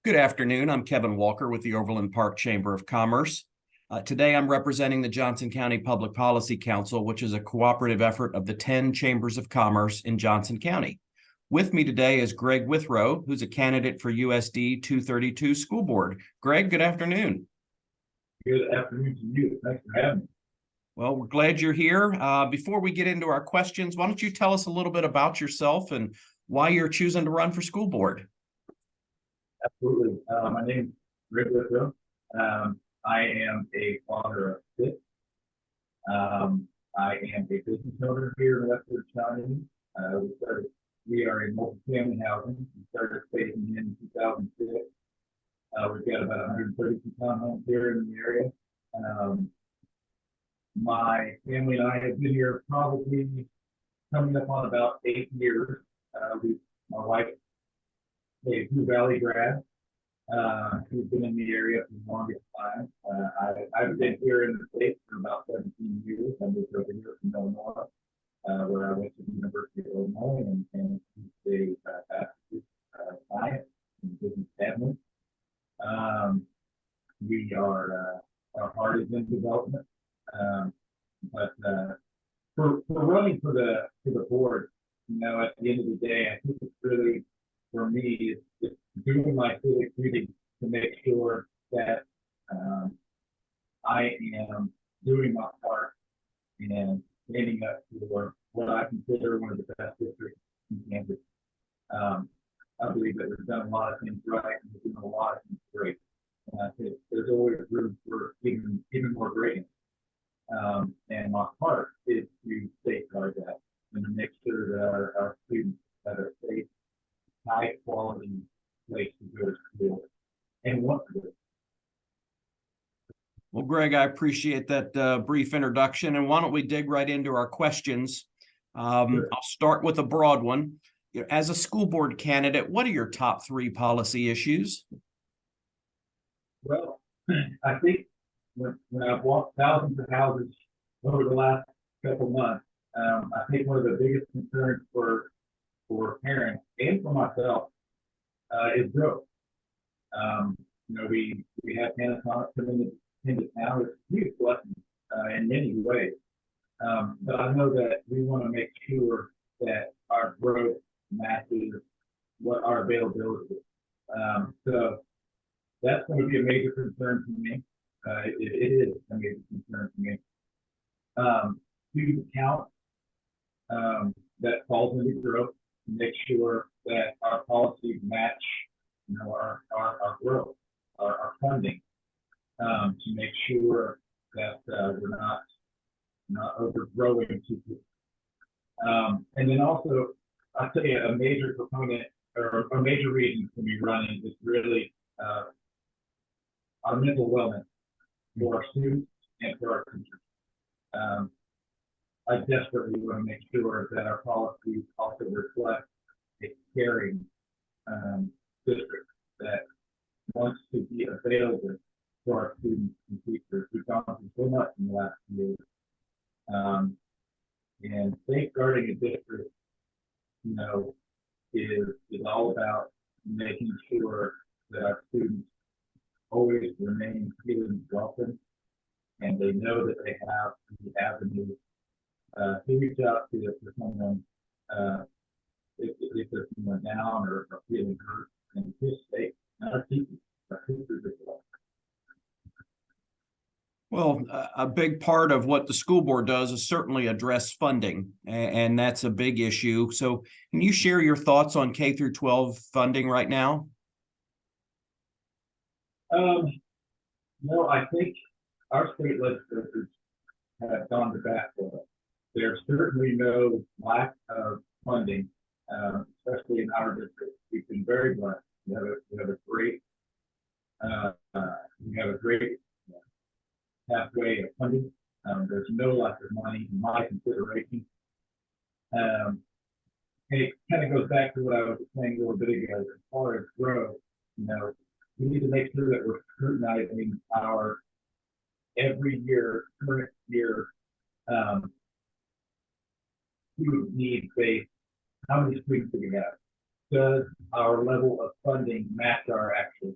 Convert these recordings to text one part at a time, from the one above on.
Good afternoon. I'm Kevin Walker with the Overland Park Chamber of Commerce. Today, I'm representing the Johnson County Public Policy Council, which is a cooperative effort of the 10 chambers of commerce in Johnson County. With me today is Greg Withrow, who's a candidate for USD 232 School Board. Greg, good afternoon. Good afternoon to you. Thanks for having me. Well, we're glad you're here. Before we get into our questions, why don't you tell us a little bit about yourself and why you're choosing to run for school board? Absolutely. My name is Greg Withrow. I am a father of 6. I am a business owner here in Western County. We are a multi-family housing. We started phasing in 2006. We've got about 132 townhomes here in the area. My family and I have been here probably coming up on about 8 years. My wife is a Blue Valley grad. She's been in the area for the longest time. I've been here in the States for about 17 years. I moved over here from Illinois, where I went to the University of Illinois and a bachelor's of science in business admin. Our heart is in development, but for running for the board, at the end of the day, I think it's really, for me, it's doing my civic duty to make sure that I am doing my part and standing up for what I consider one of the best districts in Kansas. I believe that we've done a lot of things right and we're doing a lot of things great. And I think there's always room for even more greatness. And my part is to safeguard that and to make sure that our students have a safe, high quality place to go to school and want to go. Well, Greg, I appreciate that brief introduction. And why don't we dig right into our questions? Sure. I'll start with a broad one. As a school board candidate, what are your top 3 policy issues? Well, I think when I've walked thousands of houses over the last couple months, I think one of the biggest concerns for parents and for myself is growth. We have Panasonic come into town. It's a huge blessing in many ways. But I know that we want to make sure that our growth matches what our availability is. So that's going to be a major concern for me. It is a major concern for me. Student count that falls into growth, to make sure that our policies match, our growth, our funding, to make sure that we're not overgrowing too quickly. And then also, I'll tell you, a major component or a major reason for me running is really our mental wellness for our students and for our teachers. I desperately want to make sure that our policies also reflect a caring district that wants to be available for our students and teachers. We've gone through so much in the last few years. And safeguarding a district, is all about making sure that our students always remain feeling welcome and they know that they have the avenue to reach out to someone if they're feeling down or feeling hurt, and just stay. Our teachers as well. Well, a big part of what the school board does is certainly address funding, and that's a big issue. So can you share your thoughts on K through 12 funding right now? No, I think our state legislatures have gone to bat for us. There's certainly no lack of funding, especially in our district. We've been very blessed. We have a great pathway of funding. There's no lack of money in my consideration. And it kind of goes back to what I was saying a little bit ago. As far as growth, we need to make sure that we're scrutinizing our every year, current year, student need based. How many students do we have? does our level of funding match our actual?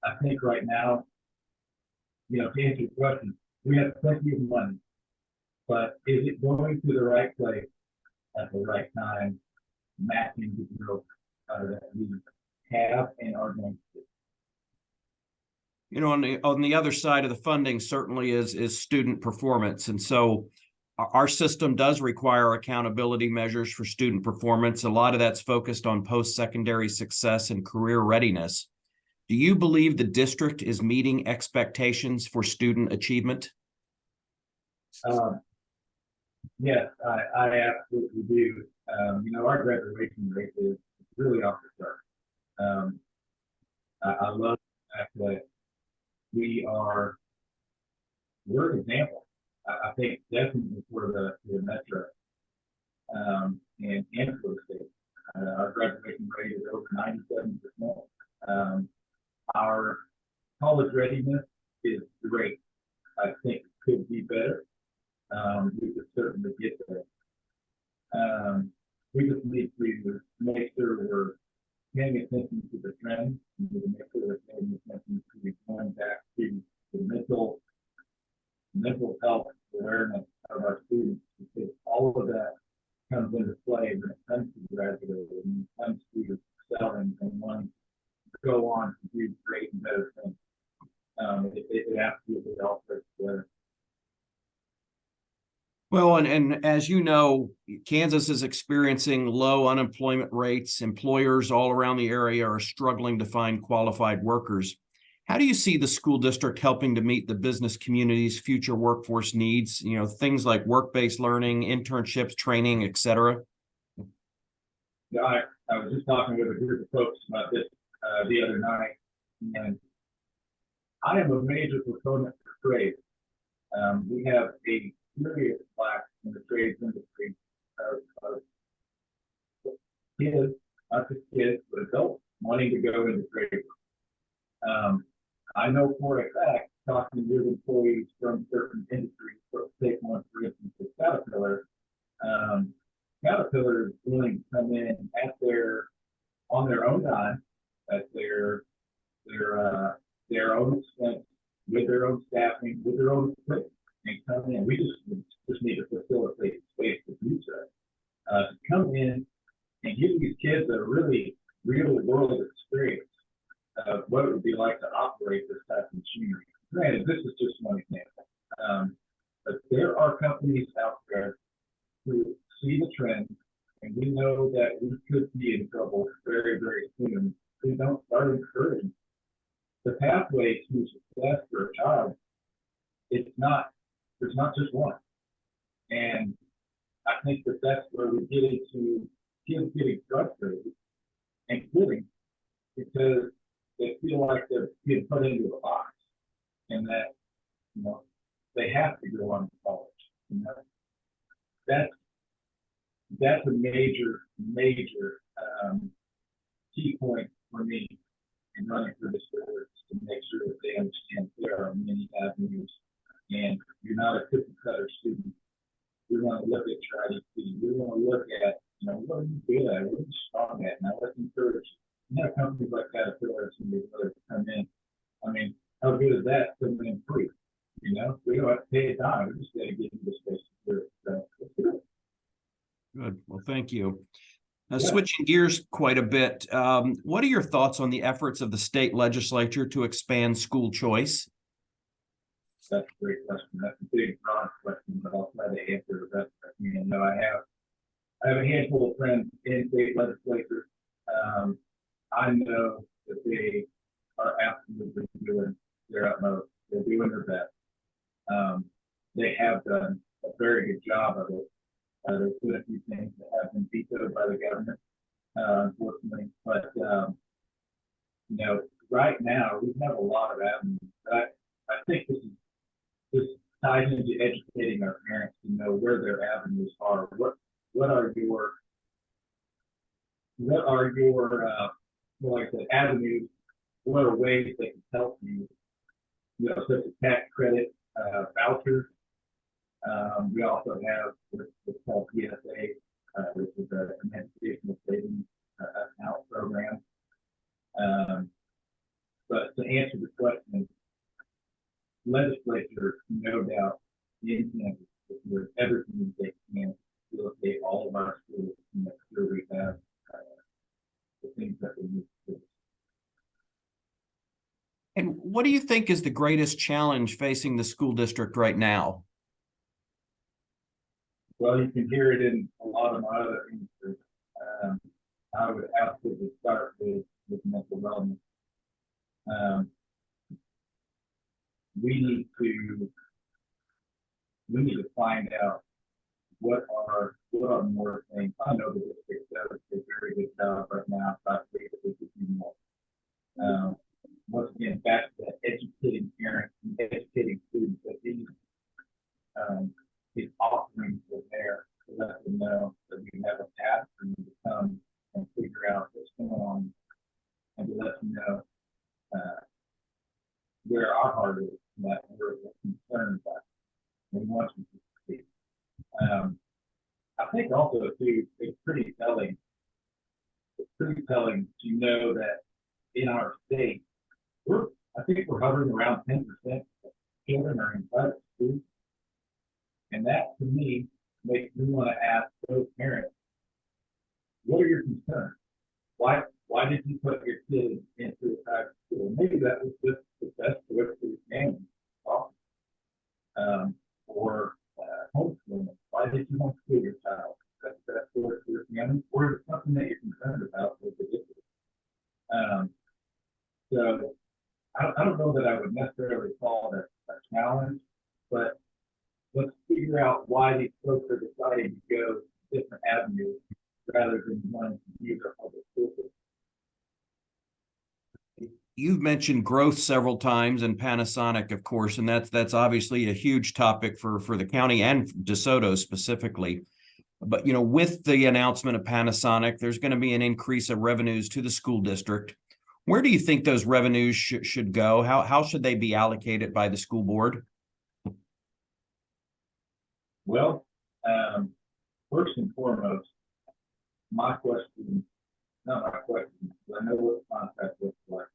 I think right now, to answer your question, we have plenty of money, but is it going to the right place at the right time, matching the growth that we have and are going to do? On the other side of the funding certainly is student performance. And so our system does require accountability measures for student performance. A lot of that's focused on post-secondary success and career readiness. Do you believe the district is meeting expectations for student achievement? Yes, I absolutely do. Our graduation rate is really off the chart. I love the fact that we're an example. I think definitely for the metro and for the state. Our graduation rate is over 97%. Our college readiness is great. I think it could be better. We could certainly get there. We just need to make sure we're paying attention to the trends. We need to make sure we're paying attention to going back to the mental health awareness of our students, because all of that comes into play when it comes to graduating, when it comes to excelling and wanting to go on to do great and better things. It absolutely helps us together. Well, and as you know, Kansas is experiencing low unemployment rates. Employers all around the area are struggling to find qualified workers. How do you see the school district helping to meet the business community's future workforce needs? Things like work-based learning, internships, training, et cetera. Yeah, I was just talking with a group of folks about this the other night, and I am a major proponent for trade. We have a serious lack in the trades industry of kids, not just kids, but adults wanting to go into trade. I know for a fact, talking with employees from certain industries, take one for instance, with Caterpillar. Caterpillar is willing to come in on their own time, at their own expense, with their own staffing, with their own equipment, and come in. We just need to facilitate space to do so. To come in and give these kids a really real world experience of what it would be like to operate this type of machinery. Granted, this is just one example. But there are companies out there who see the trend, and we know that we could be in trouble very, very soon if we don't start encouraging. The pathway to success for a child, there's not just one. And I think that's where we get into kids getting frustrated and quitting because they feel like they're being put into a box and that, they have to go on to college. That's a major key point for me in running for this board, to make sure that they understand there are many avenues, and you're not a cookie cutter student. We want to look at your IDP. We want to look at, what are you good at? What are you strong at? Now let's encourage you. You have companies like Caterpillar and the others come in. I mean, how good is that coming in free? We don't have to pay a dime. We just got to give you the space to do it. So let's do it. Good. Well, thank you. Now, Yeah. switching gears quite a bit, what are your thoughts on the efforts of the state legislature to expand school choice? That's a great question. That's a big, broad question, but I'll try to answer the best I can. I have a handful of friends in state legislature. I know that they are absolutely doing their utmost. They're doing their best. They have done a very good job of it. There's been a few things that have been vetoed by the government, unfortunately. But right now we have a lot of avenues. But I think this ties into educating our parents to know where their avenues are. What are your like I said, avenues? What are ways they can help you? Such as tax credit, vouchers. We also have what's called PSA, which is an educational savings what do you think is the greatest challenge facing the school district right now? Well, you can hear it in a lot of my other answers. I would absolutely start with mental wellness. Um, we need to find out what are more things. I know the district does a very good job right now, but we could do more. Once again, back to that educating parents and educating students that these offerings are there to let them know that we have a path for you to come and figure out what's going on, and to let them know where our heart is and that we're concerned about. We want you to succeed. I think also too, it's pretty telling. It's pretty telling to know that in our state, I think we're hovering around 10% of children are in private schools. And that to me makes me want to ask those parents, what are your concerns? Why did you put your kids into a private school? Maybe that was just the best choice for your family. Or homeschooling. Why did you homeschool your child? That's the best choice for your family. Or is it something that you're concerned about with the district? So I don't know that I would necessarily call it a challenge, but let's figure out why these folks are deciding to go different avenues rather than wanting to use our public school system. You've mentioned growth several times, and Panasonic, of course, and that's obviously a huge topic for the county and DeSoto specifically. But with the announcement of Panasonic, there's going to be an increase of revenues to the school district. Where do you think those revenues should go? How should they be allocated by the school board? Well, first and foremost, not my question, I know what the contract looks like.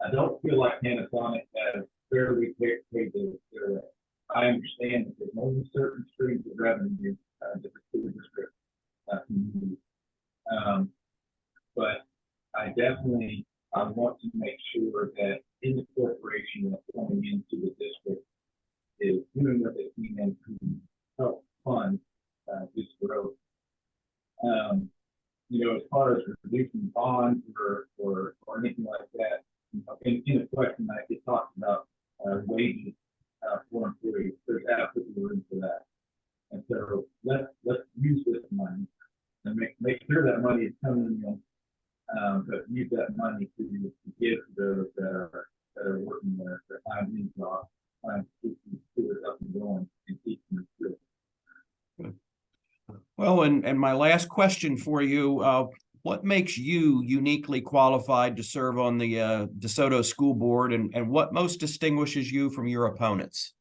I don't feel like Panasonic has fairly paid their way. I understand that there's only certain streams of revenue that the school district can use. But I want to make sure that any corporation that's coming into the district is doing what they can to help fund this growth. As far as reducing bonds or anything like that, in a question I get talked about wages for employees. There's absolutely room for that, and so let's use this money and make sure that money is coming in, but use that money to give to those that are working their time in job, trying to keep these schools up and going and keep them good. Well, and my last question for you, what makes you uniquely qualified to serve on the DeSoto School Board, and what most distinguishes you from your opponents?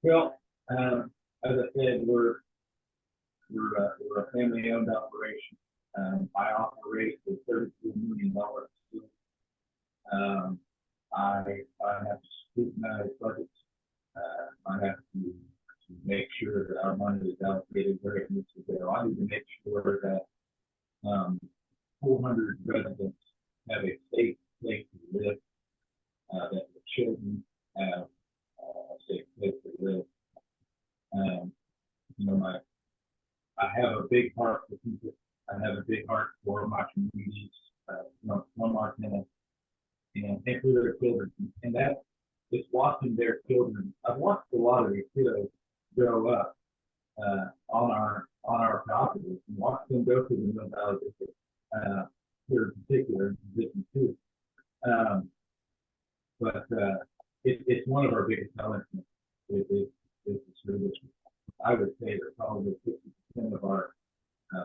Well, as I said, we're a family-owned operation. I operate a $32 million school. I have to scrutinize budgets. I have to make sure that our money is allocated where it needs to go. I need to make sure that 400 residents have a safe place to live, that the children have a safe place to live. I have a big heart for people. I have a big heart for my communities, one more thing, and for their children. And that is watching their children. I've watched a lot of these kiddos grow up on our property and watch them go through the Mill Valley District, here in particular, in position two. But it's one of our biggest challenges is the service. I would say that probably 50% of our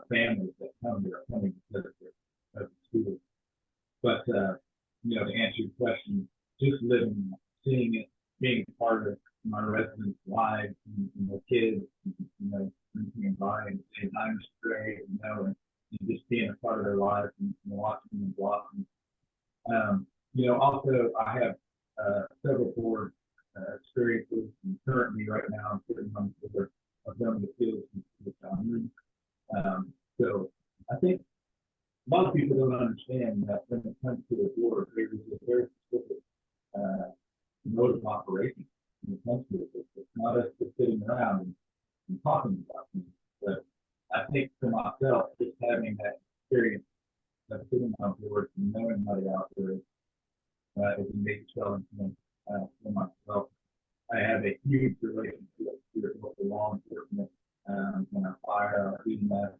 families that come here are coming because of the school. But to answer your question, just living, seeing it, being part of my residents' lives and the kids, drinking by and saying I'm straight, and just being a part of their lives and watching them blossom. Also I have several board experiences, and currently right now I'm sitting on the board of them the fields. So I think around and talking about things. But I think for myself, just having that experience of sitting on board and knowing how the operates is a big selling point for myself. I have a huge relationship with the law enforcement and our fire, our readiness.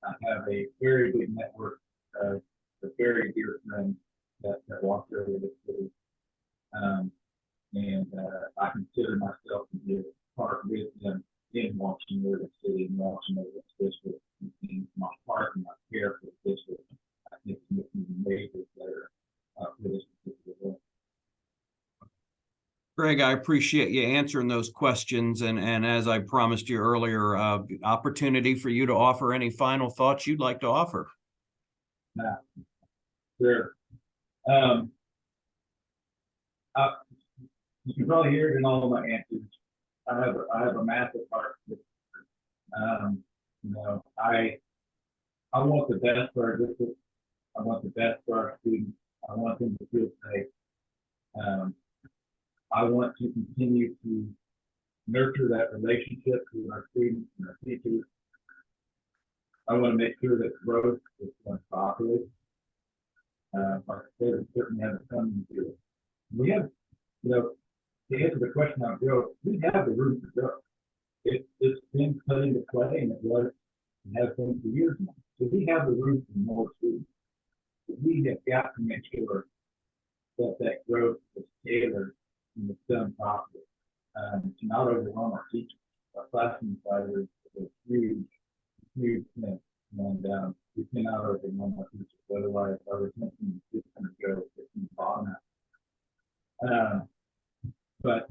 I have a very big network of very dear friends that walk over the city. And I consider myself to be a part with them in watching over the city and watching over the district. And my heart and my care for the district, I think, makes me major better for this particular role. Greg, I appreciate you answering those questions. And as I promised you earlier, opportunity for you to offer any final thoughts you'd like to offer. Sure. You can probably hear it in all of my answers. I have a massive heart. You know, I want the best for our district. I want the best for our students. I want them to feel safe. I want to continue to nurture that relationship with our students and our teachers. I want to make sure that growth is done properly. Our students certainly have a funding to it. We have, you know, to answer the question on growth, we have the room to grow. It's been cut into clay, and it has been for years now. So we have the room for more students. But we have got to make sure that growth is tailored and it's done properly. To not overwhelm our teachers. Our classroom size is a huge thing, and we cannot overwhelm our teachers. Otherwise, our retention is just going to go to the bottom out. But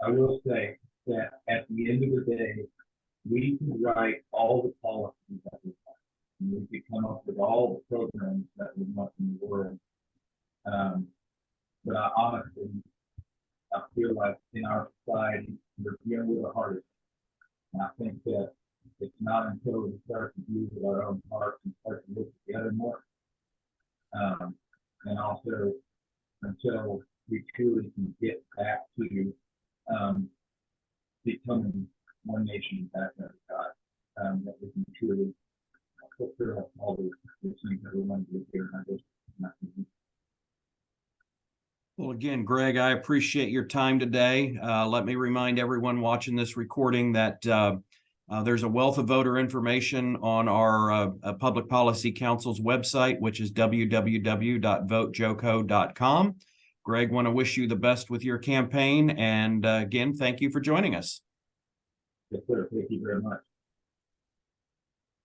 I will say that at the end of the day, we can write all the policies that we want, and we can come up with all the programs that we want in the world. But I honestly, I feel like in our society, we're dealing with the hardest. And I think that it's not until we start to use our own hearts and start to look together more, and also until we truly can get back to becoming one nation back under God, that we can truly fulfill all the things that we want to do here in our district. Well, again, Greg, I appreciate your time today. Let me remind everyone watching this recording that there's a wealth of voter information on our Public Policy Council's website, which is www.votejoco.com. Greg, want to wish you the best with your campaign. And again, thank you for joining us. Yes, sir. Thank you very much.